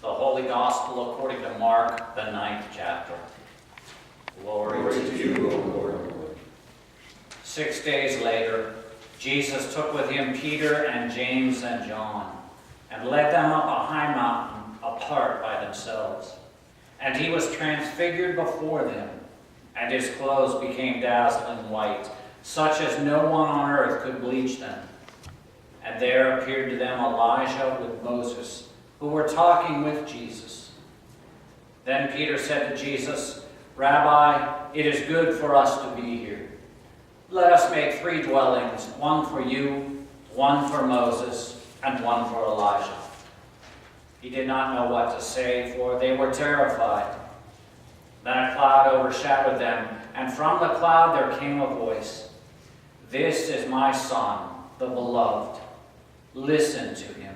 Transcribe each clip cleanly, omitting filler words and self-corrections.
The Holy Gospel according to Mark, the 9th chapter. Glory to you, O Lord. 6 days later, Jesus took with him Peter and James and John, and led them up a high mountain apart by themselves. And he was transfigured before them, and his clothes became dazzling white, such as no one on earth could bleach them. And there appeared to them Elijah with Moses, who were talking with Jesus. Then Peter said to Jesus, "Rabbi, it is good for us to be here. Let us make 3 dwellings, one for you, one for Moses, and one for Elijah." He did not know what to say, for they were terrified. Then a cloud overshadowed them, and from the cloud there came a voice, "This is my Son, the beloved. Listen to him."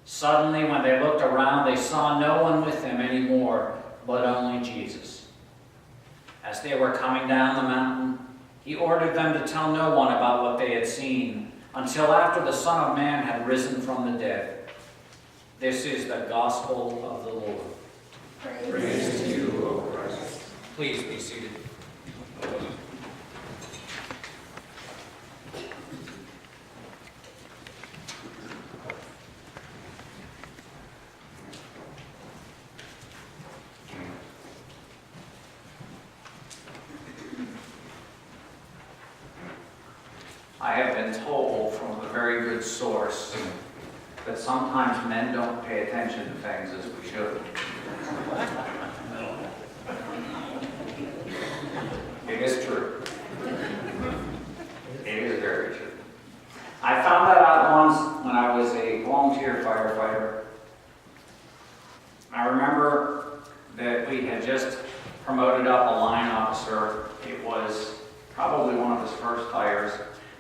Suddenly, when they looked around, they saw no one with them anymore, but only Jesus. As they were coming down the mountain, he ordered them to tell no one about what they had seen, until after the Son of Man had risen from the dead. This is the gospel of the Lord. Praise to you, O Christ. Please be seated. I have been told from a very good source that sometimes men don't pay attention to things as we should. It is true. It is very true. I found that out once when I was a volunteer firefighter. I remember that we had just promoted up a line officer. It was probably one of his first hires.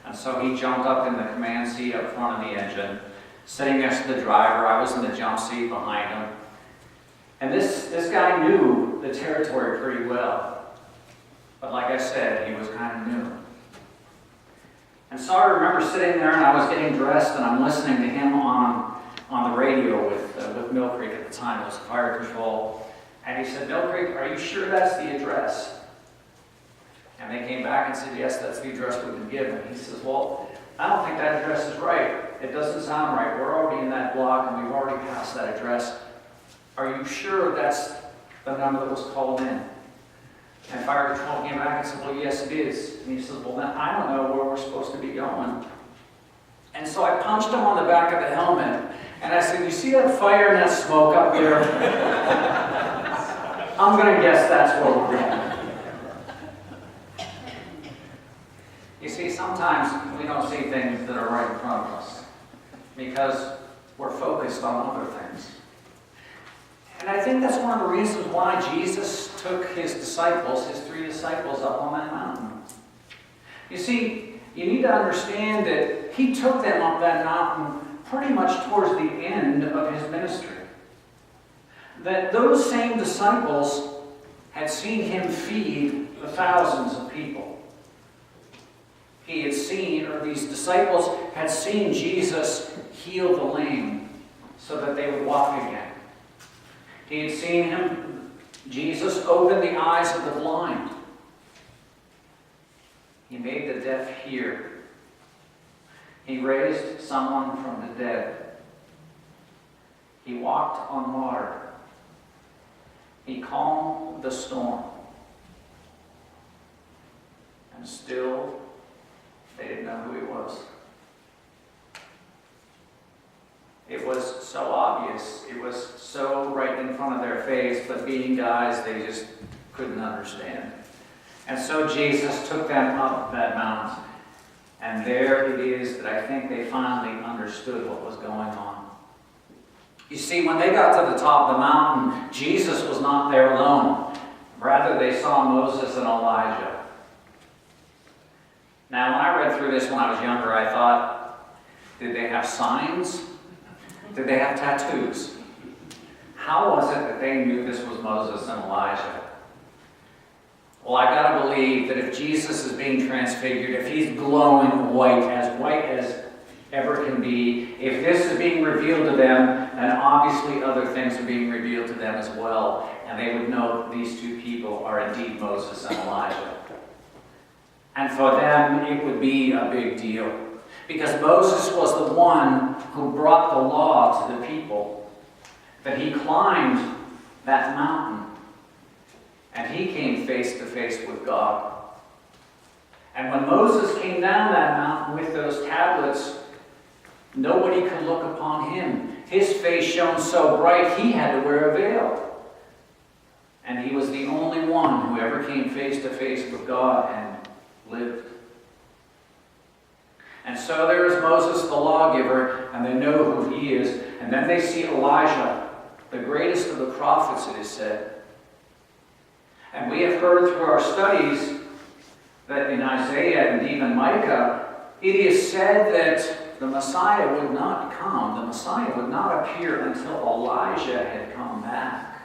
And so he jumped up in the command seat up front of the engine, sitting next to the driver. I was in the jump seat behind him. And this guy knew the territory pretty well. But like I said, he was kind of new. And so I remember sitting there, and I was getting dressed, and I'm listening to him on the radio with Mill Creek at the time. It was fire control. And he said, "Mill Creek, are you sure that's the address?" And they came back and said, "Yes, that's the address we've been given." He says, "Well, I don't think that address is right. It doesn't sound right. We're already in that block, and we've already passed that address. Are you sure that's the number that was called in?" And fire control came back and said, "Well, yes, it is." And he says, "Well, then I don't know where we're supposed to be going." And so I punched him on the back of the helmet, and I said, "You see that fire and that smoke up there? I'm going to guess that's where we're going." You see, sometimes we don't see things that are right in front of us because we're focused on other things. And I think that's one of the reasons why Jesus took his disciples, his 3 disciples, up on that mountain. You see, you need to understand that he took them up that mountain pretty much towards the end of his ministry. That those same disciples had seen him feed the thousands of people. He had seen, or these disciples had seen Jesus heal the lame so that they would walk again. He had seen Jesus open the eyes of the blind. He made the deaf hear. He raised someone from the dead. He walked on water. He calmed the storm. And still, they didn't know who he was. It was so obvious. It was so right in front of their face, but being guys, they just couldn't understand. And so Jesus took them up that mountain. And there it is that I think they finally understood what was going on. You see, when they got to the top of the mountain, Jesus was not there alone. Rather, they saw Moses and Elijah. Now, when I read through this when I was younger, I thought, did they have signs? Did they have tattoos? How was it that they knew this was Moses and Elijah? Well, I got to believe that if Jesus is being transfigured, if he's glowing white as ever can be, if this is being revealed to them, then obviously other things are being revealed to them as well, and they would know that these two people are indeed Moses and Elijah. And for them, it would be a big deal, because Moses was the one who brought the law to the people, that he climbed that mountain, and he came face to face with God. And when Moses came down that mountain with those tablets, nobody could look upon him. His face shone so bright he had to wear a veil. And he was the only one who ever came face to face with God and lived. And so there is Moses, the lawgiver, and they know who he is. And then they see Elijah, the greatest of the prophets, it is said. And we have heard through our studies that in Isaiah and even Micah, it is said that the Messiah would not come, the Messiah would not appear until Elijah had come back.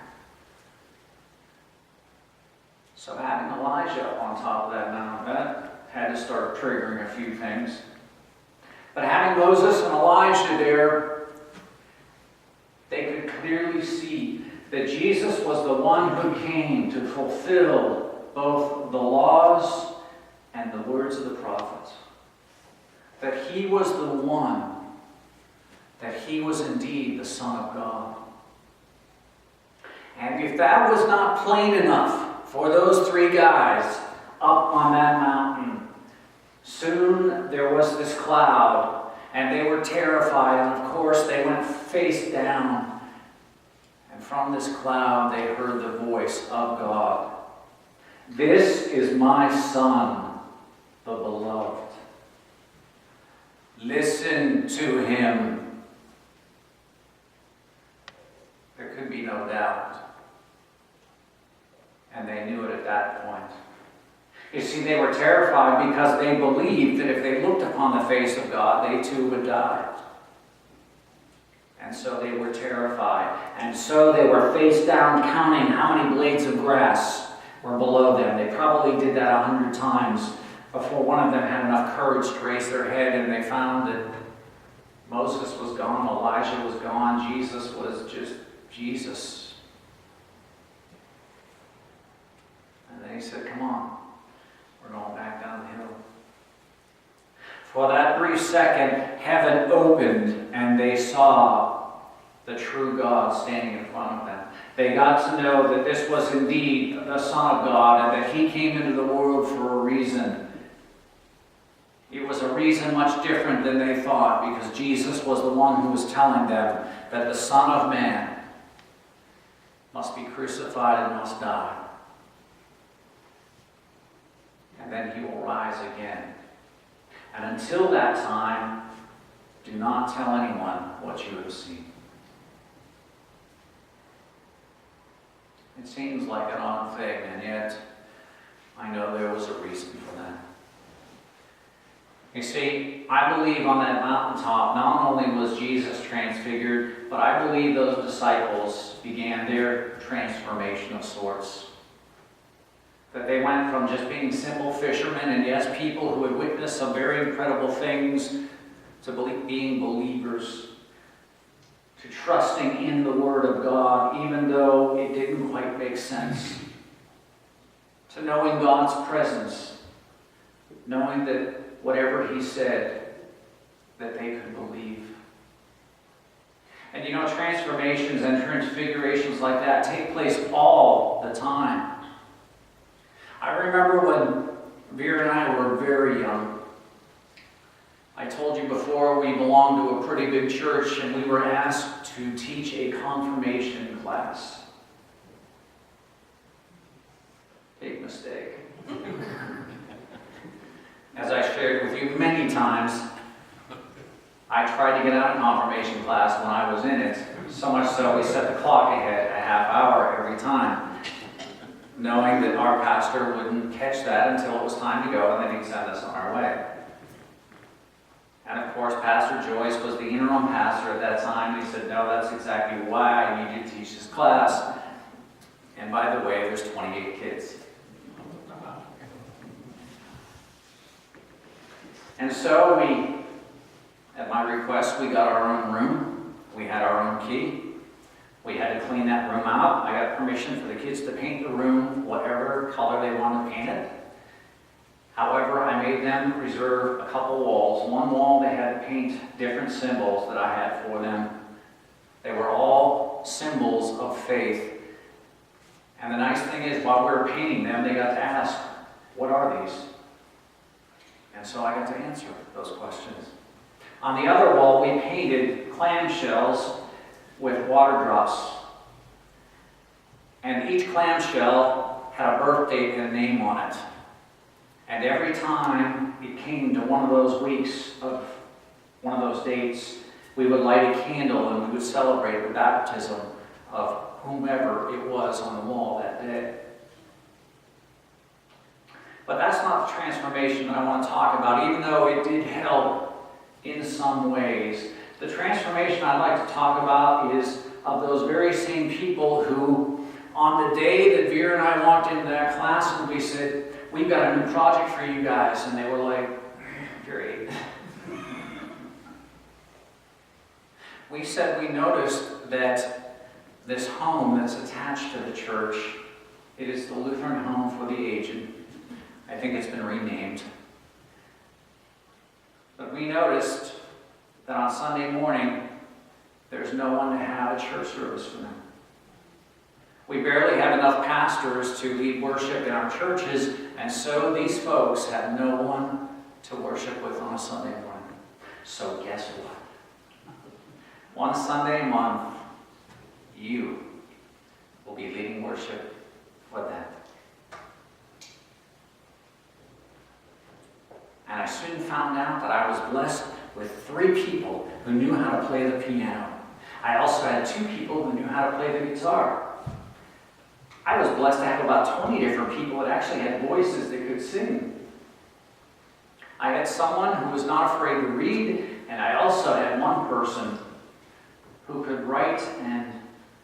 So having Elijah on top of that mountain, that had to start triggering a few things. But having Moses and Elijah there, they could clearly see that Jesus was the one who came to fulfill both the laws and the words of the prophets. That he was the one, that he was indeed the Son of God. And if that was not plain enough for those three guys up on that mountain, soon there was this cloud, and they were terrified, and of course they went face down. And from this cloud they heard the voice of God. "This is my Son, the beloved. Listen to him." There could be no doubt. And they knew it at that point. You see, they were terrified because they believed that if they looked upon the face of God, they too would die. And so they were terrified. And so they were face down counting how many blades of grass were below them. They probably did that 100 times before one of them had enough courage to raise their head, and they found that Moses was gone, Elijah was gone, Jesus was just Jesus. And they said, "Come on, we're going back down the hill." For that brief second, heaven opened, and they saw the true God standing in front of them. They got to know that this was indeed the Son of God, and that he came into the world for a reason. It was a reason much different than they thought, because Jesus was the one who was telling them that the Son of Man must be crucified and must die. And then he will rise again. And until that time, do not tell anyone what you have seen. It seems like an odd thing, and yet I know there was a reason for that. You see, I believe on that mountaintop, not only was Jesus transfigured, but I believe those disciples began their transformation of sorts. That they went from just being simple fishermen, and yes, people who had witnessed some very incredible things, to being believers, to trusting in the Word of God, even though it didn't quite make sense, to knowing God's presence, knowing that whatever he said, that they could believe. And you know, transformations and transfigurations like that take place all the time. I remember when Vera and I were very young. I told you before, we belonged to a pretty big church, and we were asked to teach a confirmation class. Big mistake. As I shared with you many times, I tried to get out of confirmation class when I was in it, so much so we set the clock ahead a half hour every time, knowing that our pastor wouldn't catch that until it was time to go, and then he'd send us on our way. And of course, Pastor Joyce was the interim pastor at that time. He said, "No, that's exactly why I need you to teach this class. And by the way, there's 28 kids." And so at my request, we got our own room. We had our own key. We had to clean that room out. I got permission for the kids to paint the room whatever color they wanted to paint it. However, I made them reserve a couple walls. One wall they had to paint different symbols that I had for them. They were all symbols of faith. And the nice thing is, while we were painting them, they got to ask, what are these? And so I got to answer those questions. On the other wall, we painted clamshells with water drops. And each clamshell had a birth date and a name on it. And every time it came to one of those weeks of one of those dates, we would light a candle and we would celebrate the baptism of whomever it was on the wall that day. But that's not the transformation that I want to talk about, even though it did help in some ways. The transformation I'd like to talk about is of those very same people who, on the day that Vera and I walked into that class and we said, we've got a new project for you guys, and they were like, great. We said we noticed that this home that's attached to the church, it is the Lutheran Home for the Aged. I think it's been renamed. But we noticed that on Sunday morning, there's no one to have a church service for them. We barely have enough pastors to lead worship in our churches, and so these folks have no one to worship with on a Sunday morning. So guess what? One Sunday a month, you will be leading worship for them. And I soon found out that I was blessed with 3 people who knew how to play the piano. I also had 2 people who knew how to play the guitar. I was blessed to have about 20 different people that actually had voices that could sing. I had someone who was not afraid to read, and I also had one person who could write and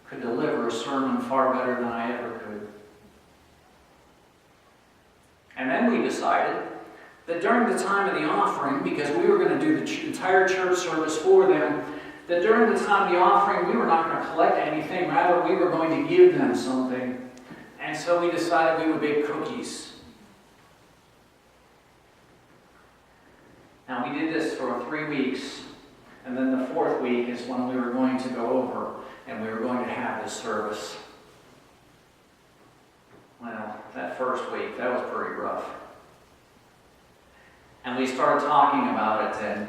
could deliver a sermon far better than I ever could. And then we decided that during the time of the offering, because we were going to do the entire church service for them, that during the time of the offering, we were not going to collect anything. Rather, we were going to give them something. And so we decided we would bake cookies. Now, we did this for 3 weeks. And then the 4th week is when we were going to go over and we were going to have this service. Well, that first week, that was pretty rough. And we started talking about it, and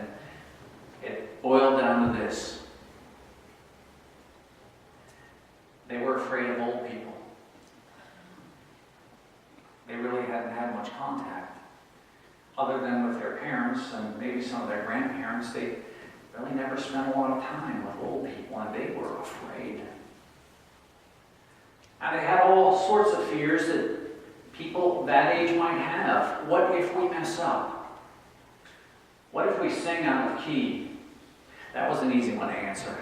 it boiled down to this. They were afraid of old people. They really hadn't had much contact. Other than with their parents and maybe some of their grandparents, they really never spent a lot of time with old people, and they were afraid. And they had all sorts of fears that people that age might have. What if we mess up? What if we sing out of key? That was an easy one to answer.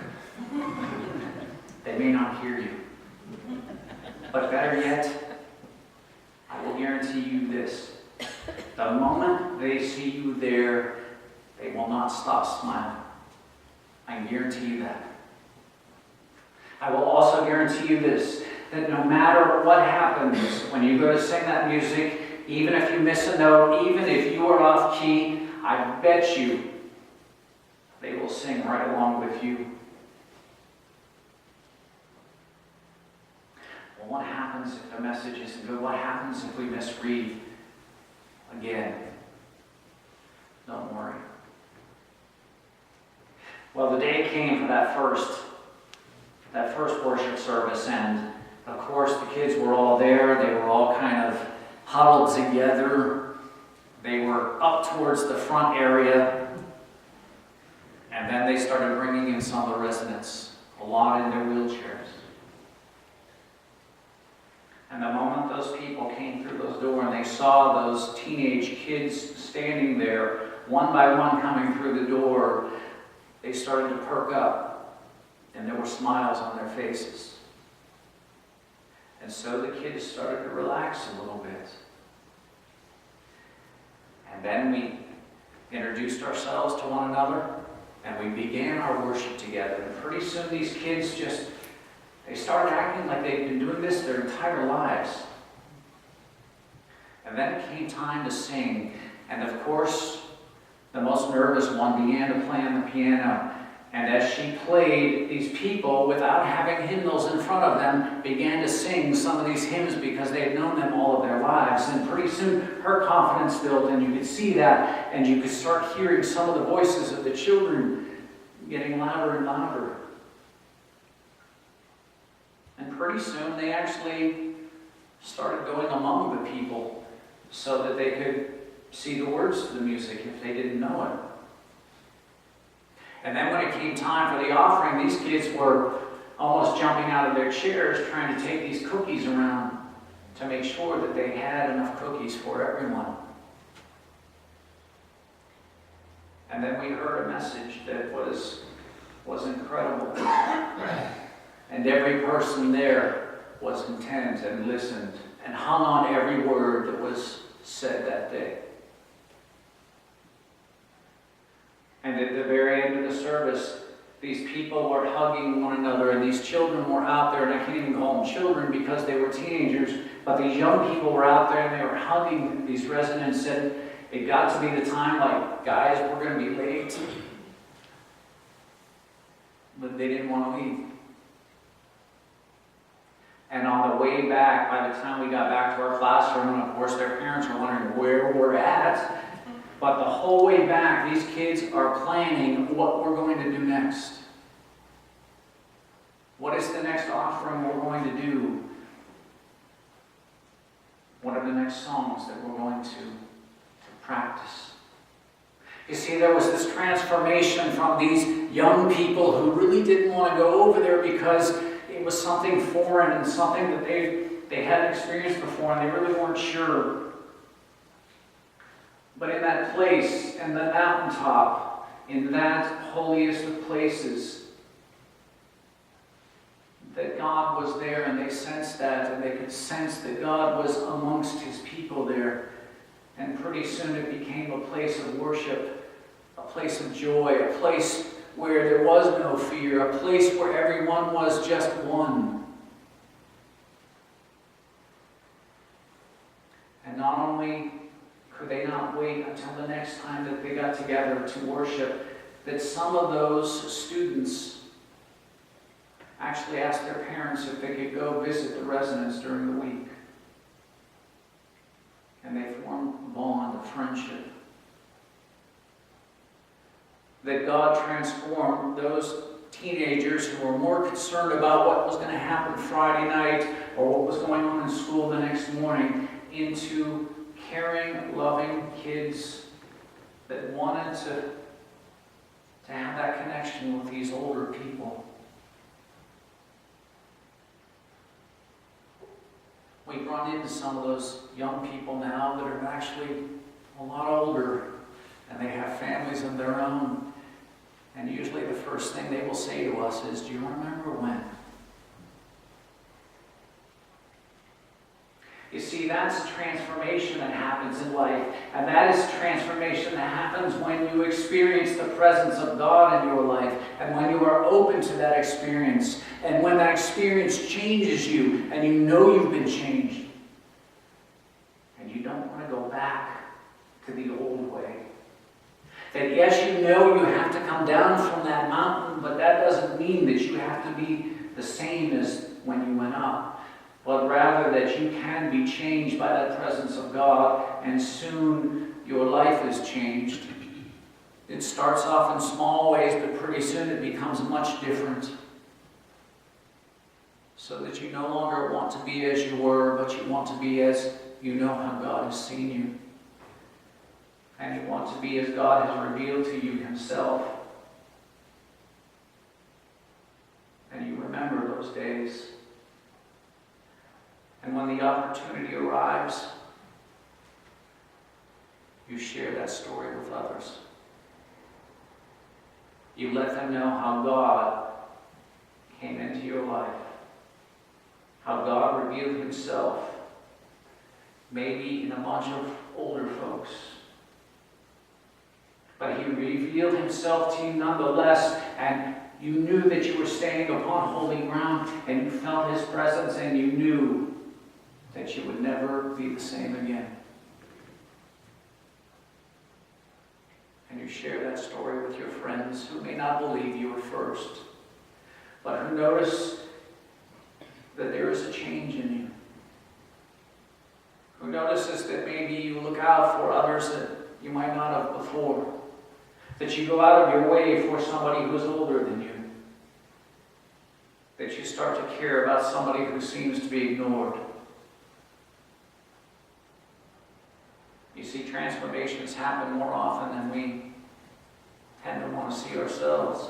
They may not hear you. But better yet, I will guarantee you this. The moment they see you there, they will not stop smiling. I can guarantee you that. I will also guarantee you this, that no matter what happens when you go to sing that music, even if you miss a note, even if you are off key, I bet you they will sing right along with you. Well, what happens if the message isn't good? What happens if we misread again? Don't worry. Well, the day came for that first worship service, and of course the kids were all there. They were all kind of huddled together. They were up towards the front area, and then they started bringing in some of the residents, a lot in their wheelchairs. And the moment those people came through those doors and they saw those teenage kids standing there, one by one coming through the door, they started to perk up, and there were smiles on their faces. And so the kids started to relax a little bit. And then we introduced ourselves to one another, and we began our worship together. And pretty soon these kids just They started acting like they'd been doing this their entire lives. And then it came time to sing. And of course, the most nervous one began to play on the piano. And as she played, these people, without having hymnals in front of them, began to sing some of these hymns because they had known them all of their lives. And pretty soon, her confidence built, and you could see that, and you could start hearing some of the voices of the children getting louder and louder. And pretty soon, they actually started going among the people so that they could see the words to the music if they didn't know it. And then when it came time for the offering, these kids were almost jumping out of their chairs trying to take these cookies around to make sure that they had enough cookies for everyone. And then we heard a message that was incredible. And every person there was intent and listened and hung on every word that was said that day. And at the very end of the service, these people were hugging one another, and these children were out there, and I can't even call them children because they were teenagers, but these young people were out there, and they were hugging these residents, and it got to be the time, like, guys, we're going to be late. But they didn't want to leave. And on the way back, by the time we got back to our classroom, and of course their parents were wondering where we're at, but the whole way back, these kids are planning what we're going to do next. What is the next offering we're going to do? What are the next songs that we're going to practice? You see, there was this transformation from these young people who really didn't want to go over there because it was something foreign and something that they hadn't experienced before, and they really weren't sure. But in that place, in the mountaintop, in that holiest of places, that God was there, and they sensed that, and they could sense that God was amongst His people there. And pretty soon it became a place of worship, a place of joy, a place where there was no fear, a place where everyone was just one. And not only could they not wait until the next time that they got together to worship, that some of those students actually asked their parents if they could go visit the residents during the week. And they formed a bond of friendship. That God transformed those teenagers who were more concerned about what was going to happen Friday night or what was going on in school the next morning into caring, loving kids that wanted to have that connection with these older people. We've run into some of those young people now that are actually a lot older, and they have families of their own. And usually the first thing they will say to us is, "Do you remember when?" You see, that's transformation that happens in life. And that is transformation that happens when you experience the presence of God in your life. And when you are open to that experience. And when that experience changes you and you know you've been changed. And you don't want to go back to the old way. That yes, you know you have to come down from that mountain, but that doesn't mean that you have to be the same as when you went up. But rather that you can be changed by that presence of God, and soon your life is changed. It starts off in small ways, but pretty soon it becomes much different. So that you no longer want to be as you were, but you want to be as you know how God has seen you. And you want to be as God has revealed to you Himself. And you remember those days. And when the opportunity arrives, you share that story with others. You let them know how God came into your life, how God revealed Himself, maybe in a bunch of older folks. But He revealed Himself to you nonetheless, and You knew that you were standing upon holy ground, and you felt his presence, and you knew that you would never be the same again. And you share that story with your friends who may not believe you at first, but who notice that there is a change in you. Who notices that maybe you look out for others that you might not have before. That you go out of your way for somebody who's older than you. That you start to care about somebody who seems to be ignored. You see, transformations happen more often than we tend to want to see ourselves.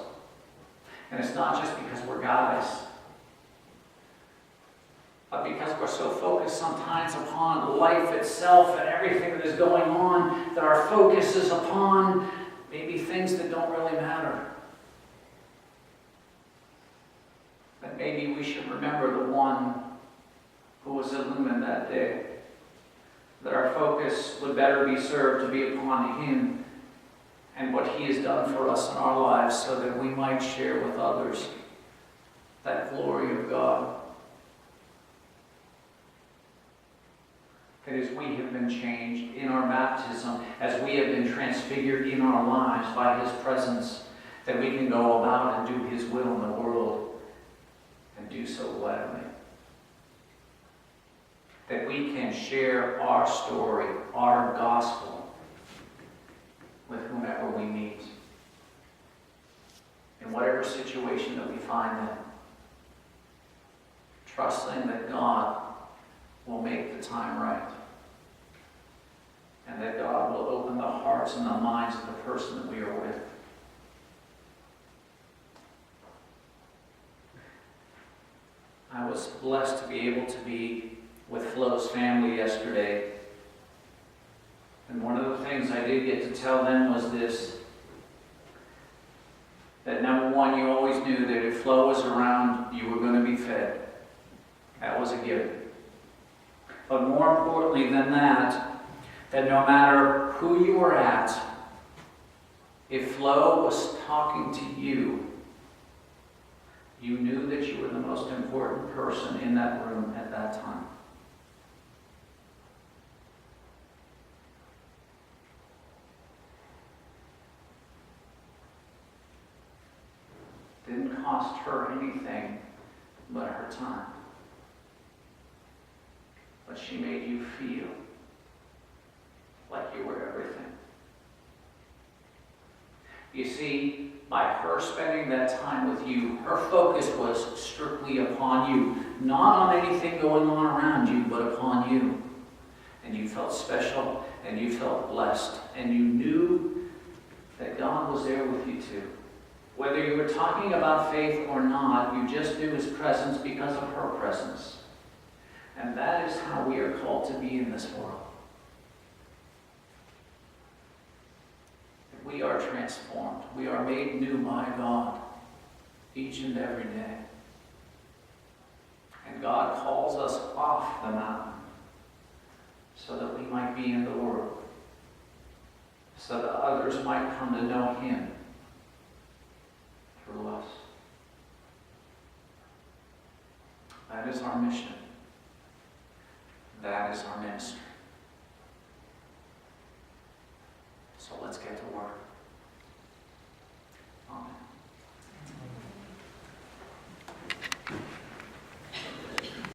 And it's not just because we're guys, but because we're so focused sometimes upon life itself and everything that is going on, that our focus is upon maybe things that don't really matter. But maybe we should remember the one who was illumined that day. That our focus would better be served to be upon him and what he has done for us in our lives, so that we might share with others that glory of God. That as we have been changed in our baptism, as we have been transfigured in our lives by his presence, that we can go about and do his will in the world, and do so gladly. That we can share our story, our gospel, with whomever we meet, in whatever situation that we find them, trusting that God will make the time right, and that God will open the hearts and the minds of the person that we are with. I was blessed to be able to be with Flo's family yesterday. And one of the things I did get to tell them was this, that number one, you always knew that if Flo was around, you were going to be fed. That was a given. But more importantly than that no matter who you were at, if Flo was talking to you, you knew that you were the most important person in that room at that time. Didn't cost her anything but her time. But she made you feel like you were everything. You see, by her spending that time with you, her focus was strictly upon you, not on anything going on around you, but upon you. And you felt special, and you felt blessed, and you knew that God was there with you too. Whether you were talking about faith or not, you just knew his presence because of her presence. And that is how we are called to be in this world. We are transformed. We are made new by God each and every day. And God calls us off the mountain so that we might be in the world, so that others might come to know him through us. That is our mission. That is our ministry.